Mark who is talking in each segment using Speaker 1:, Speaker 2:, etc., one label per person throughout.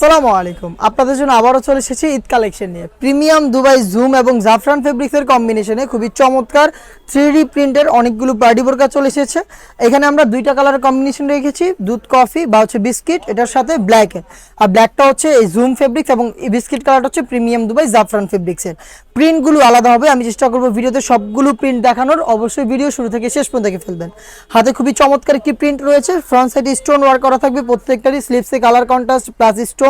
Speaker 1: আসসালামু আলাইকুম। আপনাদের জন্য আবারও চলে এসেছি ঈদ কালেকশন নিয়ে। প্রিমিয়াম দুবাই জুম এবং জাফরান ফেব্রিক্সের কম্বিনেশনে খুবই চমৎকার 3D প্রিন্টের অনেকগুলো পার্টি বোরকা চলে এসেছে। এখানে আমরা দুইটা কালারের কম্বিনেশন রেখেছি, দুধ কফি বা হচ্ছে বিস্কিট, এটার সাথে ব্ল্যাকের। আর ব্ল্যাকটা হচ্ছে এই জুম ফেব্রিক্স এবং বিস্কিট কালারটা হচ্ছে প্রিমিয়াম দুবাই জাফরান ফেব্রিক্সের। প্রিন্টগুলো আলাদা হবে, আমি চেষ্টা করবো ভিডিওতে সবগুলো প্রিন্ট দেখানোর। অবশ্যই ভিডিও শুরু থেকে শেষ পর্যন্ত দেখে ফেলবেন। হাতে খুবই চমৎকার একটি প্রিন্ট রয়েছে, ফ্রন্ট সাইডে স্টোন ওয়ার্ক করা থাকবে প্রত্যেকটারই, স্লিভসে colour contrast plus stone.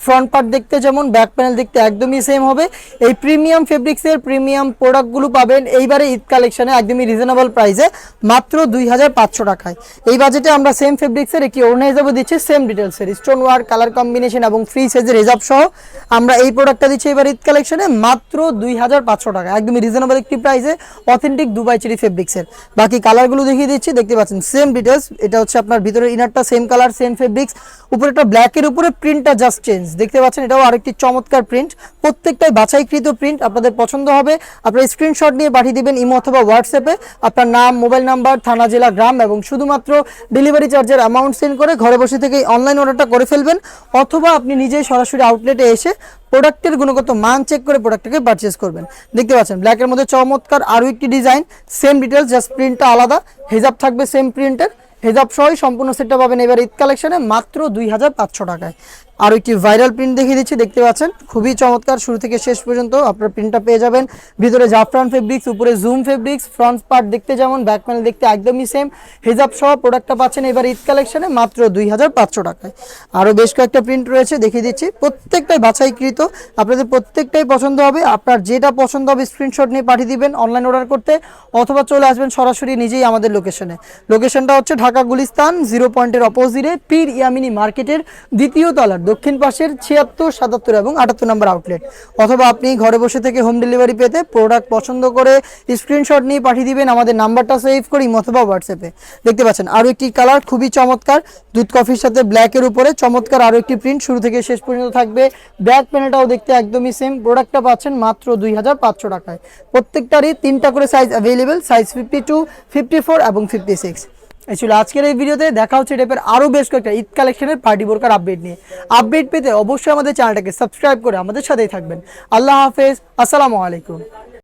Speaker 1: Front part দেখতে যেমন, ব্যাক প্যানেল দেখতে একদমই সেম হবে। এই প্রিমিয়াম ফেব্রিক্সের প্রিমিয়াম প্রোডাক্টগুলো পাবেন এইবারে ঈদ কালেকশনে একদমই রিজনেবল প্রাইসে, মাত্র 2500 টাকায়। এই বাজেটে আমরা সেম ফেব্রিক্সের একটি ওড়না হিসাবে দিচ্ছি, সেম ডিটেলসের স্টোন ওয়ার্ক, কালার কম্বিনেশন এবং ফ্রি সাইজের হিজাব সহ আমরা এই প্রোডাক্টটা দিচ্ছি এবার ঈদ কালেকশনে মাত্র 2500 টাকা, একদমই রিজনেবল একটি প্রাইসে, অথেন্টিক দুবাই চেরি ফেব্রিক্সের। বাকি কালারগুলো দেখিয়ে দিচ্ছি, দেখতে পাচ্ছেন সেম ডিটেলস। এটা হচ্ছে আপনার ভিতরে ইনারটা সেম কালার, সেম ফেব্রিক্স, উপরে একটা ব্ল্যাকের উপরে প্রিন্টটা জাস্ট চেঞ্জ, দেখতে পাচ্ছেন। এটাও আরেকটি চমৎকার প্রিন্ট, প্রত্যেকটাই বাছাইকৃত প্রিন্ট। আপনাদের পছন্দ হবে আপনারা স্ক্রিনশট নিয়ে পাঠিয়ে দিবেন ইমো অথবা হোয়াটসঅ্যাপে, আপনার নাম, মোবাইল নাম্বার, থানা, জেলা, গ্রাম এবং শুধুমাত্র ডেলিভারি চার্জের অ্যামাউন্ট সেন্ড করে ঘরে বসে থেকেই অনলাইন অর্ডারটা করে ফেলবেন। অথবা আপনি নিজেই সরাসরি আউটলেটে এসে প্রোডাক্টের গুণগত মান চেক করে প্রোডাক্টটাকে পারচেস করবেন। দেখতে পাচ্ছেন ব্ল্যাকের মধ্যে চমৎকার আরও একটি ডিজাইন, সেম ডিটেলস, জাস্ট প্রিন্টটা আলাদা। হিজাব থাকবে সেম প্রিন্টের, হেজাব সহই সম্পূর্ণ সেটটা পাবেন এবার ঈদ কালেকশনে মাত্র 2500 টাকায়। আর একটি ভাইরাল প্রিন্ট দেখিয়ে দিচ্ছি, দেখতে পাচ্ছেন খুবই চমৎকার, শুরু থেকে শেষ পর্যন্ত আপনার প্রিন্টটা পেয়ে যাবেন। ভিতরে জাফরান ফেব্রিক্স, উপরে জুম ফেব্রিক্স, ফ্রন্ট পার্ট দেখতে যেমন, ব্যাক প্যানেল দেখতে একদমই সেম। হেজাব সহ প্রোডাক্টটা পাচ্ছেন এবার ঈদ কালেকশনে মাত্র 2500 টাকায়। আরও বেশ কয়েকটা প্রিন্ট রয়েছে, দেখিয়ে দিচ্ছি, প্রত্যেকটাই বাছাইকৃত, আপনাদের প্রত্যেকটাই পছন্দ হবে। আপনার যেটা পছন্দ হবে স্ক্রিনশট নিয়ে পাঠিয়ে দিবেন অনলাইন অর্ডার করতে, অথবা চলে আসবেন সরাসরি নিজেই আমাদের লোকেশনে। লোকেশনটা হচ্ছে ঢাকা গুলিস্তান 0 পয়েন্টের অপোজিটে পীর ইয়ামিনী মার্কেটের দ্বিতীয় তলার দক্ষিণ পাশের 76, 77 এবং 78 নম্বর আউটলেট। অথবা আপনি ঘরে বসে থেকে হোম ডেলিভারি পেতে প্রোডাক্ট পছন্দ করে স্ক্রিনশট নিয়ে পাঠিয়ে দিবেন আমাদের নাম্বারটা সেভ করি অথবা হোয়াটসঅ্যাপে। দেখতে পাচ্ছেন আরও একটি কালার খুবই চমৎকার, দুধ কফির সাথে ব্ল্যাকের উপরে চমৎকার আরও একটি প্রিন্ট, শুরু থেকে শেষ পর্যন্ত থাকবে। ব্যাক প্যানেলটাও দেখতে একদমই সেম। প্রোডাক্টটা পাচ্ছেন মাত্র 2500 টাকায়। প্রত্যেকটারই 3টা করে সাইজ অ্যাভেলেবেল, সাইজ 52, 54 এবং 56। অ্যাকচুয়ালি আজকের এই ভিডিওতে দেখা হচ্ছে টাইপের আরও বেশ কয়েকটা ঈদ কালেকশনের পার্টি বোরকার আপডেট নিয়ে। আপডেট পেতে অবশ্যই আমাদের চ্যানেলটাকে সাবস্ক্রাইব করে আমাদের সাথেই থাকবেন। আল্লাহ হাফেজ, আসসালামু আলাইকুম।